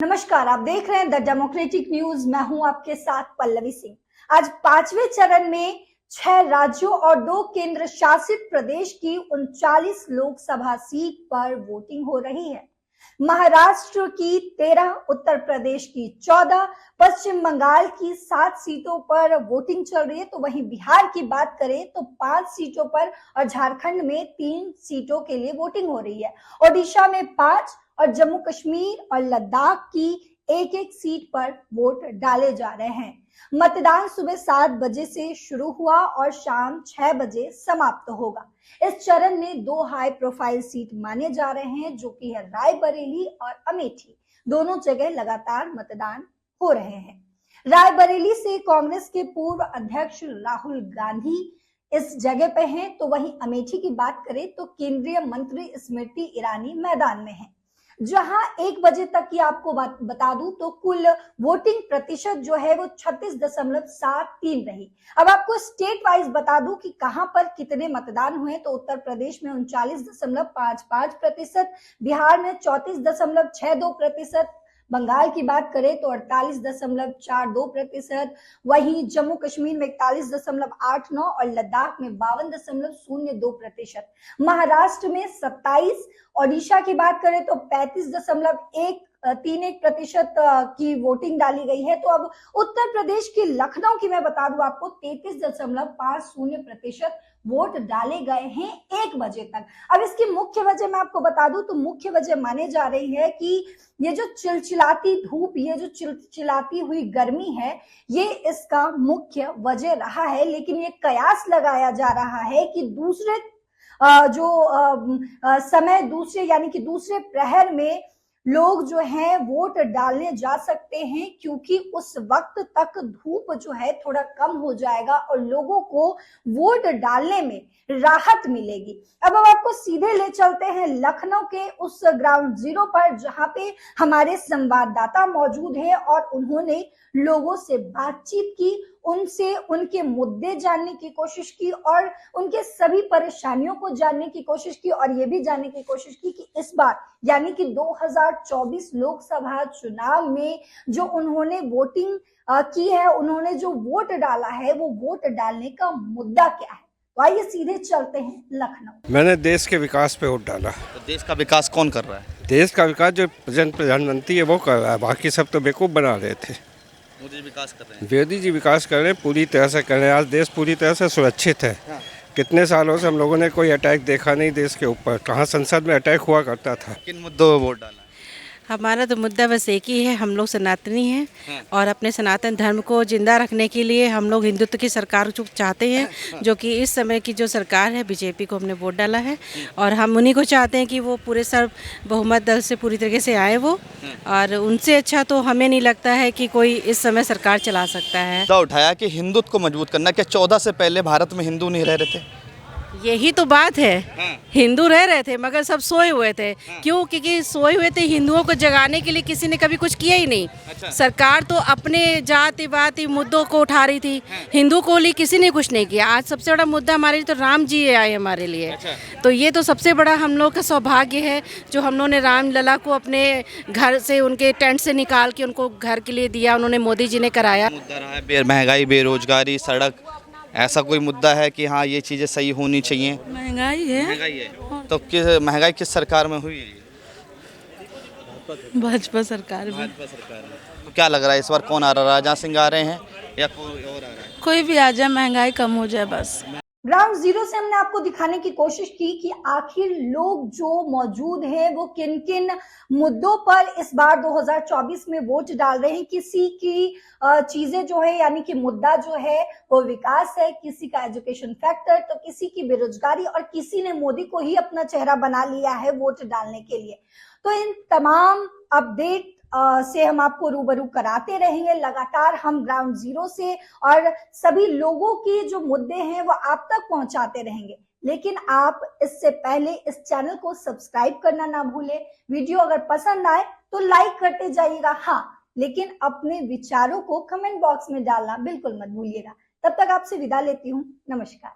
नमस्कार, आप देख रहे हैं द डेमोक्रेटिक न्यूज। मैं हूं आपके साथ पल्लवी सिंह। आज 5वें चरण में 6 राज्यों और 2 केंद्र शासित प्रदेश की 39 लोकसभा सीट पर वोटिंग हो रही है। महाराष्ट्र की 13, उत्तर प्रदेश की 14, पश्चिम बंगाल की 7 सीटों पर वोटिंग चल रही है। तो वहीं बिहार की बात करें तो 5 सीटों पर और झारखंड में 3 सीटों के लिए वोटिंग हो रही है। ओडिशा में 5 और जम्मू कश्मीर और लद्दाख की एक एक सीट पर वोट डाले जा रहे हैं। मतदान सुबह 7 बजे से शुरू हुआ और शाम 6 बजे समाप्त होगा। इस चरण में 2 हाई प्रोफाइल सीट माने जा रहे हैं, जो कि है रायबरेली और अमेठी। दोनों जगह लगातार मतदान हो रहे हैं। रायबरेली से कांग्रेस के पूर्व अध्यक्ष राहुल गांधी इस जगह पे हैं, तो वहीं अमेठी की बात करें तो केंद्रीय मंत्री स्मृति ईरानी मैदान में हैं। जहां 1 बजे तक की आपको बता दूं तो कुल वोटिंग प्रतिशत जो है वो 36.73 रही। अब आपको स्टेट वाइज बता दूं कि कहां पर कितने मतदान हुए, तो उत्तर प्रदेश में 39.55%, बिहार में 34.62%, बंगाल की बात करें तो 48.42%, वहीं जम्मू कश्मीर में 41.89 और लद्दाख में 52.02%, महाराष्ट्र में 27, ओडिशा की बात करें तो 35.131% की वोटिंग डाली गई है। तो अब उत्तर प्रदेश के लखनऊ की मैं बता दूं आपको 33.50% वोट डाले गए हैं 1 बजे तक। अब इसकी मुख्य वजह मैं आपको बता दूं तो मुख्य वजह माने जा रही है कि ये जो चिलचिलाती धूप, ये जो चिलचिलाती हुई गर्मी है, ये इसका मुख्य वजह रहा है। लेकिन ये कयास लगाया जा रहा है कि दूसरे समय दूसरे यानी कि दूसरे प्रहर में लोग जो हैं वोट डालने जा सकते हैं, क्योंकि उस वक्त तक धूप जो है थोड़ा कम हो जाएगा और लोगों को वोट डालने में राहत मिलेगी। अब हम आपको सीधे ले चलते हैं लखनऊ के उस ग्राउंड जीरो पर, जहां पे हमारे संवाददाता मौजूद है और उन्होंने लोगों से बातचीत की, उनसे उनके मुद्दे जानने की कोशिश की और उनके सभी परेशानियों को जानने की कोशिश की और ये भी जानने की कोशिश की कि इस बार यानी कि 2024 लोकसभा चुनाव में जो उन्होंने वोटिंग की है, उन्होंने जो वोट डाला है, वो वोट डालने का मुद्दा क्या है। तो आइए सीधे चलते हैं लखनऊ। मैंने देश के विकास पे वोट डाला। तो देश का विकास कौन कर रहा है? देश का विकास जो प्रधानमंत्री है वो कर रहा है, बाकी सब तो बेवकूफ़ बना रहे थे। मोदी विकास कर रहे हैं। मोदी जी विकास कर रहे हैं, पूरी तरह से कर रहे हैं। आज देश पूरी तरह से सुरक्षित है। हाँ। कितने सालों से हम लोगों ने कोई अटैक देखा नहीं देश के ऊपर। कहाँ संसद में अटैक हुआ करता था। किन मुद्दों पर वोट डाला? हमारा तो मुद्दा बस एक ही है, हम लोग सनातनी हैं। हाँ। और अपने सनातन धर्म को जिंदा रखने के लिए हम लोग हिंदुत्व की सरकार जो चाहते हैं, जो कि इस समय की जो सरकार है बीजेपी को हमने वोट डाला है और हम उन्हीं को चाहते हैं कि वो पूरे सर्व बहुमत दल से पूरी तरीके से आए वो, और उनसे अच्छा तो हमें नहीं लगता है कि कोई इस समय सरकार चला सकता है। मुद्दा उठाया कि हिंदुत्व को मजबूत करना। क्या 14 से पहले भारत में हिंदू नहीं रह रहे थे? यही तो बात है। हाँ। हिंदू रह रहे थे मगर सब सोए हुए थे। हाँ। क्यों? क्योंकि सोए हुए थे। हिंदुओं को जगाने के लिए किसी ने कभी कुछ किया ही नहीं। अच्छा। सरकार तो अपने जाति वाति मुद्दों को उठा रही थी। हाँ। हिंदू को लिए किसी ने कुछ नहीं किया। आज सबसे बड़ा मुद्दा हमारे लिए तो राम जी आए हमारे लिए। अच्छा। तो ये तो सबसे बड़ा हम लोग का सौभाग्य है जो हम लोगों ने राम लला को अपने घर से, उनके टेंट से निकाल के उनको घर के लिए दिया, उन्होंने मोदी जी ने कराया। मुद्दा रहा है महंगाई, बेरोजगारी, सड़क, ऐसा कोई मुद्दा है कि हाँ ये चीज़ें सही होनी चाहिए? महंगाई है। महंगाई है तो महंगाई किस सरकार में हुई है? भाजपा सरकार में। भाजपा सरकार में। तो क्या लग रहा है इस बार कौन आ रहा है? राजा सिंह आ रहे हैं या कोई और आ रहा है? कोई भी आ जाए, महंगाई कम हो जाए बस। ग्राउंड जीरो से हमने आपको दिखाने की कोशिश की कि आखिर लोग जो मौजूद हैं वो किन किन मुद्दों पर इस बार 2024 में वोट डाल रहे हैं। किसी की चीजें जो है यानी कि मुद्दा जो है वो विकास है, किसी का एजुकेशन फैक्टर, तो किसी की बेरोजगारी और किसी ने मोदी को ही अपना चेहरा बना लिया है वोट डालने के लिए। तो इन तमाम अपडेट से हम आपको रूबरू कराते रहेंगे। लगातार हम ग्राउंड जीरो से और सभी लोगों की जो मुद्दे हैं वो आप तक पहुंचाते रहेंगे। लेकिन आप इससे पहले इस चैनल को सब्सक्राइब करना ना भूलें। वीडियो अगर पसंद आए तो लाइक करते जाइएगा, हाँ, लेकिन अपने विचारों को कमेंट बॉक्स में डालना बिल्कुल मत भूलिएगा। तब तक आपसे विदा लेती हूँ। नमस्कार।